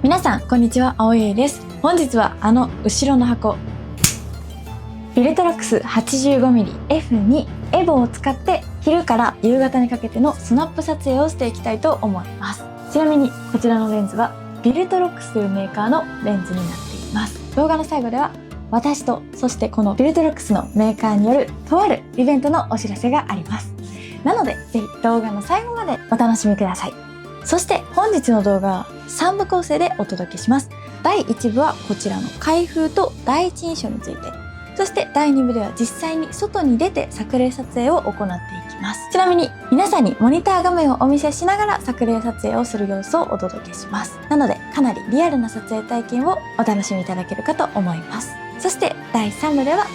皆さんこんにちは、青ゆいです。本日はあの後ろの箱ビルトロックス 85mm F2 エボを使って昼から夕方にかけてのスナップ撮影をしていきたいと思います。ちなみにこちらのレンズはビルトロックスというメーカーのレンズになっています。動画の最後では私とそしてこのビルトロックスのメーカーによるとあるイベントのお知らせがあります。なのでぜひ動画の最後までお楽しみください。そして本日の動画は3部構成でお届けします。第1部はこちらの開封と第一印象について、そして第2部では実際に外に出て作例撮影を行っていきます。ちなみに皆さんにモニター画面をお見せしながら作例撮影をする様子をお届けします。なのでかなりリアルな撮影体験をお楽しみいただけるかと思います。そして第3部では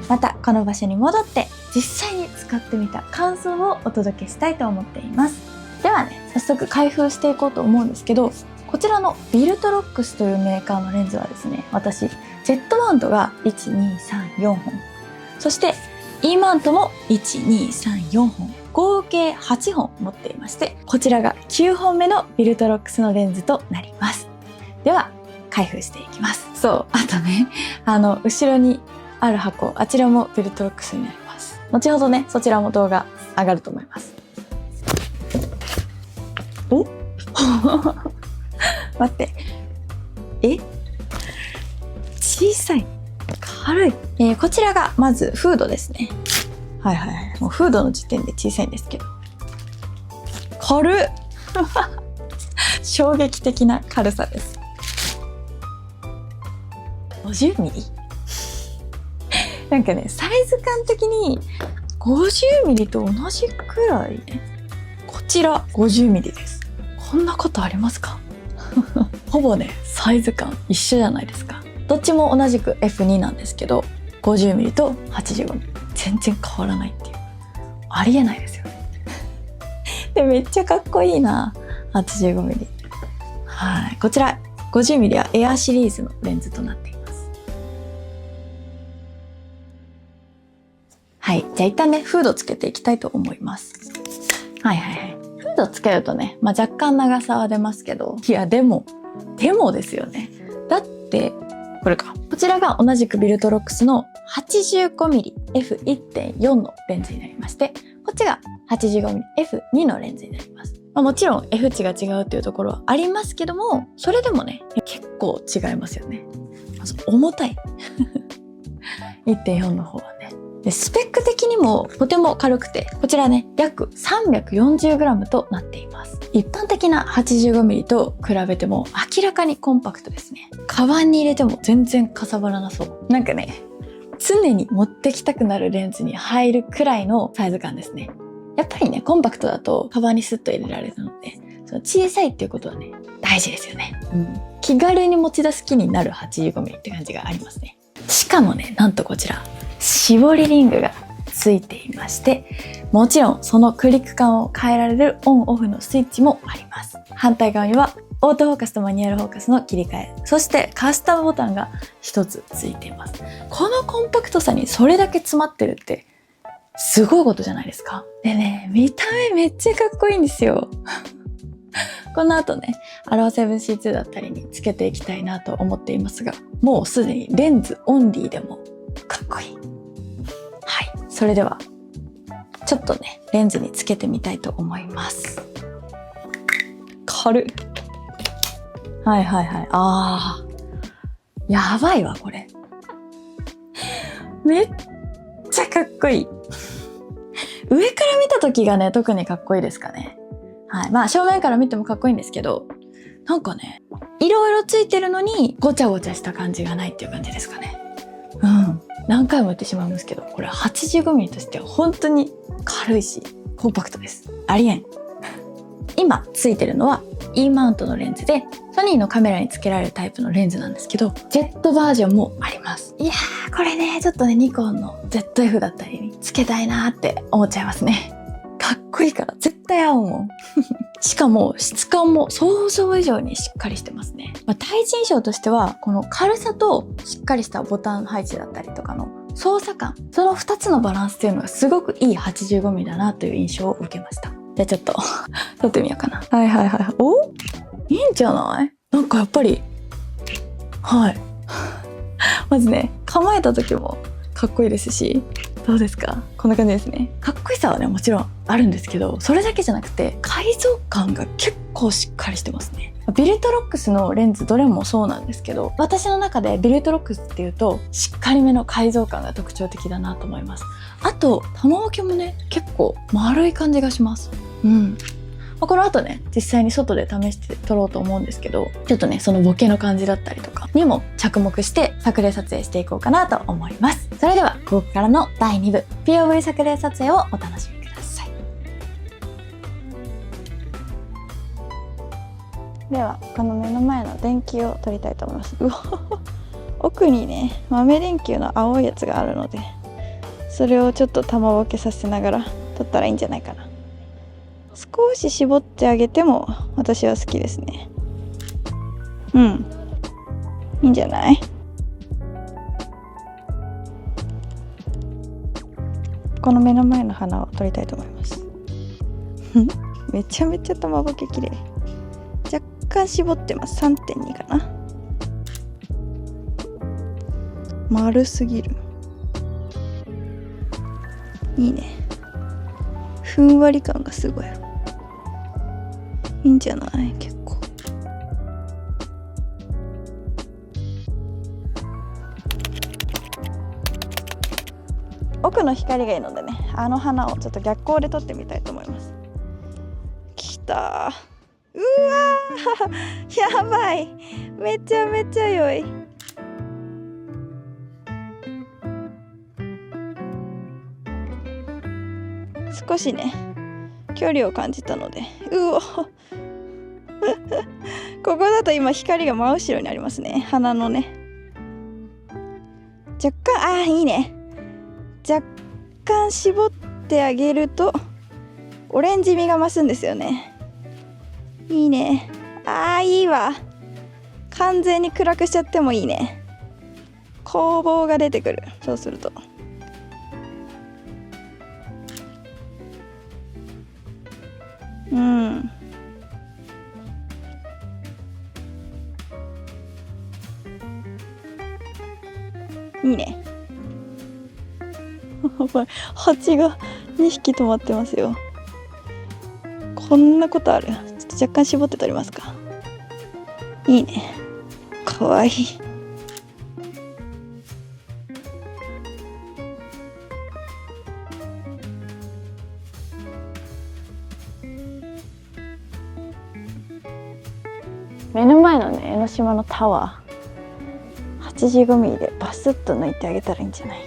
またこの場所に戻って実際に使ってみた感想をお届けしたいと思っています。ではね、早速開封していこうと思うんですけど、こちらのビルトロックスというメーカーのレンズはですね、私 Z マウントが1234本、そして E マウントも1234本、合計8本持っていまして、こちらが9本目のビルトロックスのレンズとなります。では開封していきます。そう、あとね、後ろにある箱、あちらもビルトロックスになります。後ほどね、そちらも動画上がると思います。お待って、小さい、軽い、こちらがまずフードですね。はいはいはい、もうフードの時点で小さいんですけど軽っ衝撃的な軽さです。 50mm なんかね、サイズ感的に 50mm と同じくらいね。こちら 50mm です。こんなことありますかほぼね、サイズ感一緒じゃないですか。どっちも同じく F2 なんですけど、 50mm と 85mm 全然変わらないっていう、ありえないですよねでめっちゃかっこいいな 85mm。 はい、こちら 50mm はエアシリーズのレンズとなっています。はい、じゃあ一旦ねフードつけていきたいと思います。はいはいはい、フードつけるとね、若干長さは出ますけど、いやでもですよね。だってこれか、こちらが同じくビルトロックスの 85mm F1.4 のレンズになりまして、こっちが 85mm F2 のレンズになります。もちろん F 値が違うっていうところはありますけども、それでもね結構違いますよね。まず重たい1.4 の方はね。でスペック的にもとても軽くて、こちらね約 340g となっています。一般的な 85mm と比べても明らかにコンパクトですね。カバンに入れても全然かさばらなそう。なんかね、常に持ってきたくなるレンズに入るくらいのサイズ感ですね。やっぱりね、コンパクトだとカバンにスッと入れられるので、その小さいっていうことはね大事ですよね。気軽に持ち出す気になる 85mm って感じがありますね。しかもね、なんとこちら絞りリングがついていまして、もちろんそのクリック感を変えられるオンオフのスイッチもあります。反対側にはオートフォーカスとマニュアルフォーカスの切り替え、そしてカスタムボタンが一つついています。このコンパクトさにそれだけ詰まってるってすごいことじゃないですか。でね、見た目めっちゃかっこいいんですよこの後ね、アロー 7C2 だったりにつけていきたいなと思っていますが、もうすでにレンズオンリーでもかっこいい。はい、それではちょっとねレンズにつけてみたいと思います。軽っ。はいはいはい、やばいわこれめっちゃかっこいい上から見た時がね特にかっこいいですかね。はい、正面から見てもかっこいいんですけど、なんかねいろいろついてるのにごちゃごちゃした感じがないっていう感じですかね。何回も言ってしまうんですけど、これ 85mm としては本当に軽いしコンパクトです。ありえん。今ついてるのは E マウントのレンズで、ソニーのカメラにつけられるタイプのレンズなんですけど、 Z バージョンもあります。いやー、これねちょっとねニコンの ZF だったりにつけたいなーって思っちゃいますね。かっこいいから絶対合うもんしかも質感も想像以上にしっかりしてますね。第一印象としてはこの軽さとしっかりしたボタン配置だったりとかの操作感、その2つのバランスっていうのがすごくいい 85mm だなという印象を受けました。じゃあちょっと撮ってみようかな。はいはいはい。お、いいんじゃない？なんかやっぱりはいまずね構えた時もかっこいいですし、どうですか？こんな感じですね。かっこよさはねもちろんあるんですけど、それだけじゃなくて解像感が結構しっかりしてますね。ビルトロックスのレンズどれもそうなんですけど、私の中でビルトロックスっていうとしっかりめの解像感が特徴的だなと思います。あと玉分けもね結構丸い感じがします。この後ね実際に外で試して撮ろうと思うんですけど、ちょっとねそのボケの感じだったりとかにも着目して作例撮影していこうかなと思います。それではここからの第2部 POV 作例撮影をお楽しみください。ではこの目の前の電球を撮りたいと思います。うわ奥にね豆電球の青いやつがあるので、それをちょっと玉ボケさせながら撮ったらいいんじゃないかな。少し絞ってあげても私は好きですね。いいんじゃない？この目の前の花を撮りたいと思いますめちゃめちゃ玉ボケ綺麗。若干絞ってます。 3.2 かな。丸すぎる。いいね。ふんわり感がすごい。いいんじゃない？結構奥の光がいいのでね、あの花をちょっと逆光で撮ってみたいと思います。きたー。うわーやばい、めちゃめちゃ良い。少しね距離を感じたので、うおここだと今光が真後ろにありますね。鼻のね若干いいね。若干絞ってあげるとオレンジ味が増すんですよね。いいね。いいわ。完全に暗くしちゃってもいいね。光芒が出てくる。そうするといいね。蜂が2匹止まってますよ。こんなことある？ちょっと若干絞って撮りますか。いいね。かわいい。目の前のね江ノ島のタワー 85mm でバスッと抜いてあげたらいいんじゃない？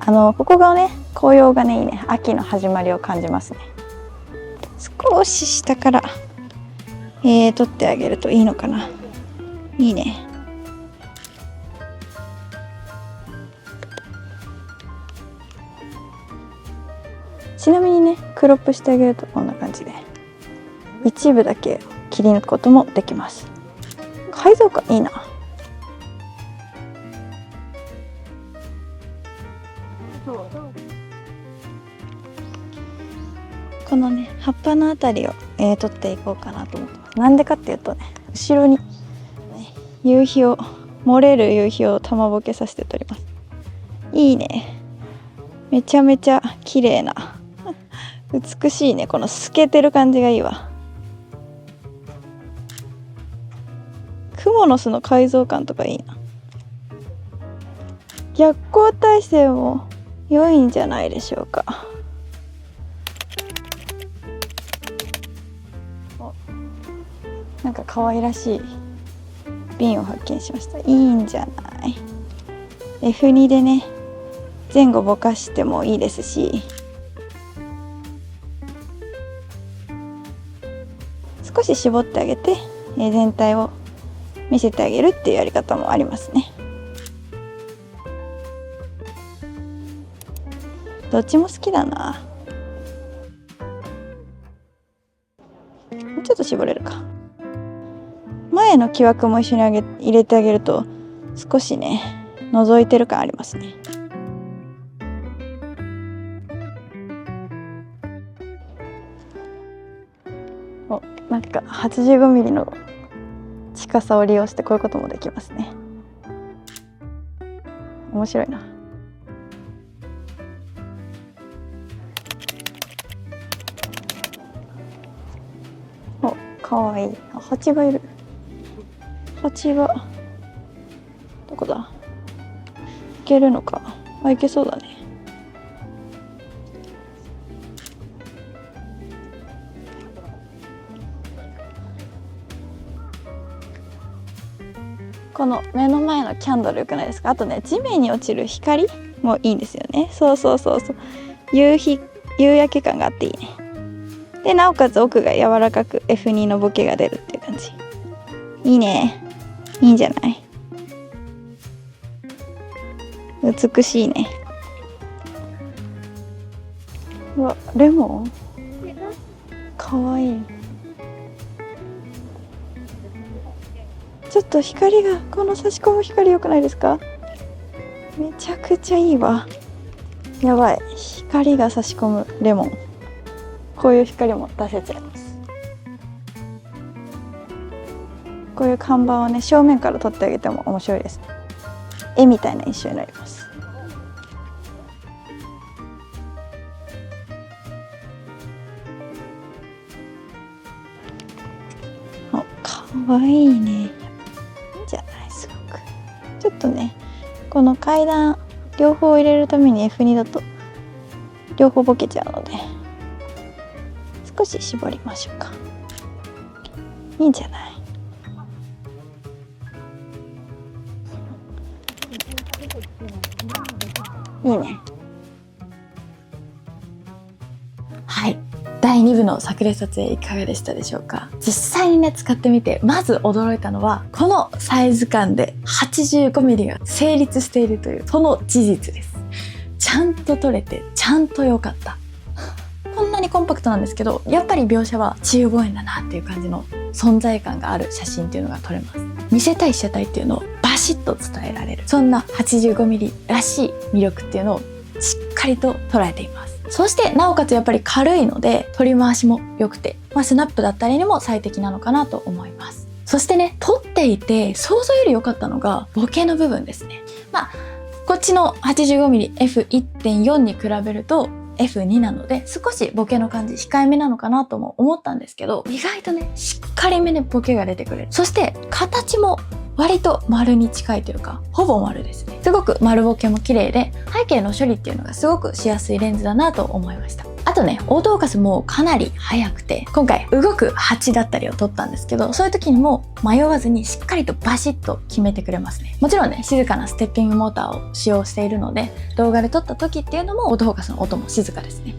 ここがね紅葉がねいいね。秋の始まりを感じますね。少し下から撮ってあげるといいのかな。いいね。ちなみにねクロップしてあげるとこんな感じで一部だけ切り抜くこともできます。解像感いいな。このね葉っぱのあたりを、取っていこうかなと思ってます。なんでかっていうとね後ろに、夕日を漏れる夕日を玉ボケさせて撮ります。いいね。めちゃめちゃ綺麗な美しいね。この透けてる感じがいいわ。クモの巣の解像感とかいいな。逆光体制も良いんじゃないでしょうか。なんか可愛らしい瓶を発見しました。いいんじゃない？ F2 でね前後ぼかしてもいいですし、少し絞ってあげて、全体を見せてあげるっていうやり方もありますね。どっちも好きだな。もうちょっと絞れるか。前の木枠も一緒に入れてあげると少しね覗いてる感ありますね。なんか 85mm の近さを利用してこういうこともできますね。面白いな。お、かわいい。あ、蜂がいる。蜂がどこだ。いけるのか。あ、いけそうだね。この目の前のキャンドルよくないですか。あとね、地面に落ちる光もいいんですよね。そうそうそうそう。夕焼け感があっていいね。で、なおかつ奥が柔らかく F2 のボケが出るっていう感じ。いいね。いいんじゃない。美しいね。うわ、レモンかわいい。ちょっと光が、この差し込む光良くないですか。めちゃくちゃいいわ。やばい、光が差し込むレモン。こういう光も出せちゃいます。こういう看板をね、正面から撮ってあげても面白いですね。絵みたいな印象になります。お、かわいいね。いいんじゃない、すごく。ちょっとね、この階段両方入れるために F2 だと両方ボケちゃうので、少し絞りましょうか。いいんじゃない。いいね。はい、第2部の作例撮影いかがでしたでしょうか。実際にね、使ってみてまず驚いたのは、このサイズ感で 85mm が成立しているというその事実です。ちゃんと撮れてちゃんと良かった。こんなにコンパクトなんですけど、やっぱり描写は15円だなっていう感じの存在感がある写真っていうのが撮れます。見せたい被写体っていうのをバシッと伝えられる、そんな 85mm らしい魅力っていうのをしっかりと捉えています。そしてなおかつやっぱり軽いので取り回しも良くて、スナップだったりにも最適なのかなと思います。そしてね、撮っていて想像より良かったのがボケの部分ですね。こっちの 85mm F1.4 に比べるとF2 なので少しボケの感じ控えめなのかなとも思ったんですけど、意外とね、しっかりめにボケが出てくれる。そして形も割と丸に近いというか、ほぼ丸ですね。すごく丸ボケも綺麗で、背景の処理っていうのがすごくしやすいレンズだなと思いました。あとね、オートフォーカスもかなり速くて、今回動く蜂だったりを撮ったんですけど、そういう時にも迷わずにしっかりとバシッと決めてくれますね。もちろんね、静かなステッピングモーターを使用しているので、動画で撮った時っていうのもオートフォーカスの音も静かですね。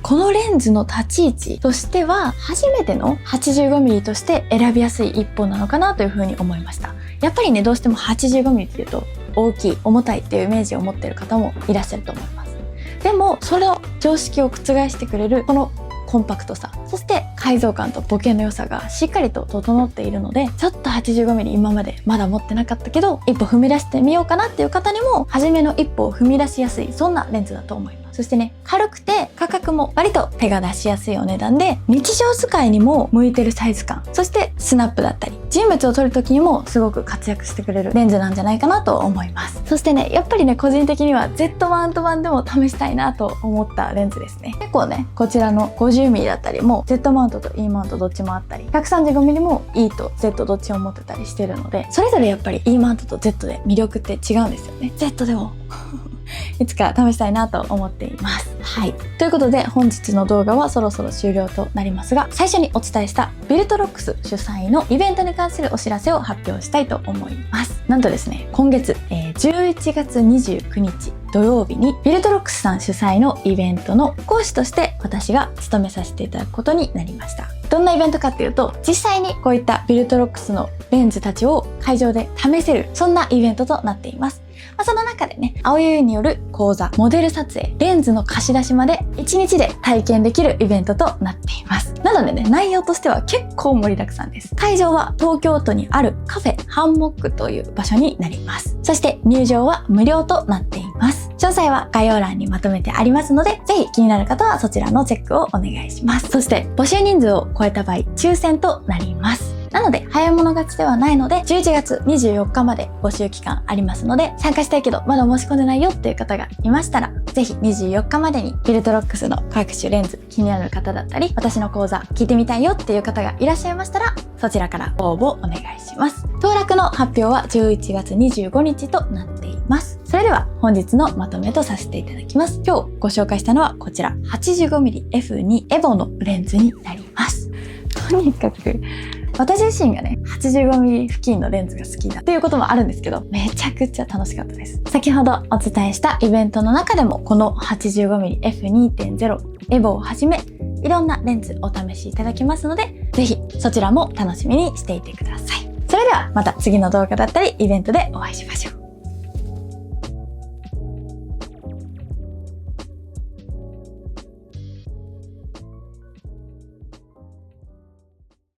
このレンズの立ち位置としては初めての 85mm として選びやすい一本なのかなというふうに思いました。やっぱりね、どうしても 85mm っていうと大きい、重たいっていうイメージを持っている方もいらっしゃると思います。でもその常識を覆してくれるこのコンパクトさ、そして解像感とボケの良さがしっかりと整っているので、ちょっと 85mm 今までまだ持ってなかったけど一歩踏み出してみようかなっていう方にも初めの一歩を踏み出しやすい、そんなレンズだと思います。そしてね、軽くて価格も割と手が出しやすいお値段で、日常使いにも向いてるサイズ感、そしてスナップだったり人物を撮る時にもすごく活躍してくれるレンズなんじゃないかなと思います。そしてね、やっぱりね、個人的には Z マウント版でも試したいなと思ったレンズですね。結構ね、こちらの 50mm だったりも Z マウントと E マウントどっちもあったり、 135mm も E と Z どっちも持ってたりしてるので、それぞれやっぱり E マウントと Z で魅力って違うんですよね。 Z でもいつか試したいなと思っています。はい。ということで本日の動画はそろそろ終了となりますが、最初にお伝えしたビルトロックス主催のイベントに関するお知らせを発表したいと思います。なんとですね、今月、11月29日土曜日にビルトロックスさん主催のイベントの講師として私が務めさせていただくことになりました。どんなイベントかっていうと、実際にこういったビルトロックスのレンズたちを会場で試せる、そんなイベントとなっています。その中でね、青ゆゆによる講座、モデル撮影、レンズの貸し出しまで1日で体験できるイベントとなっています。なのでね、内容としては結構盛りだくさんです。会場は東京都にあるカフェハンモックという場所になります。そして入場は無料となっています。詳細は概要欄にまとめてありますので、ぜひ気になる方はそちらのチェックをお願いします。そして募集人数を超えた場合、抽選となります。なので早い者勝ちではないので、11月24日まで募集期間ありますので、参加したいけどまだ申し込んでないよっていう方がいましたら、ぜひ24日までにビルトロックスの各種レンズ気になる方だったり、私の講座聞いてみたいよっていう方がいらっしゃいましたら、そちらから応募お願いします。当落の発表は11月25日となっています。それでは本日のまとめとさせていただきます。今日ご紹介したのはこちら 85mmF2 エボのレンズになります。とにかく私自身がね 85mm 付近のレンズが好きだっていうこともあるんですけど、めちゃくちゃ楽しかったです。先ほどお伝えしたイベントの中でもこの 85mmF2.0 エボをはじめいろんなレンズお試しいただけますので、ぜひそちらも楽しみにしていてください。それではまた次の動画だったりイベントでお会いしましょう。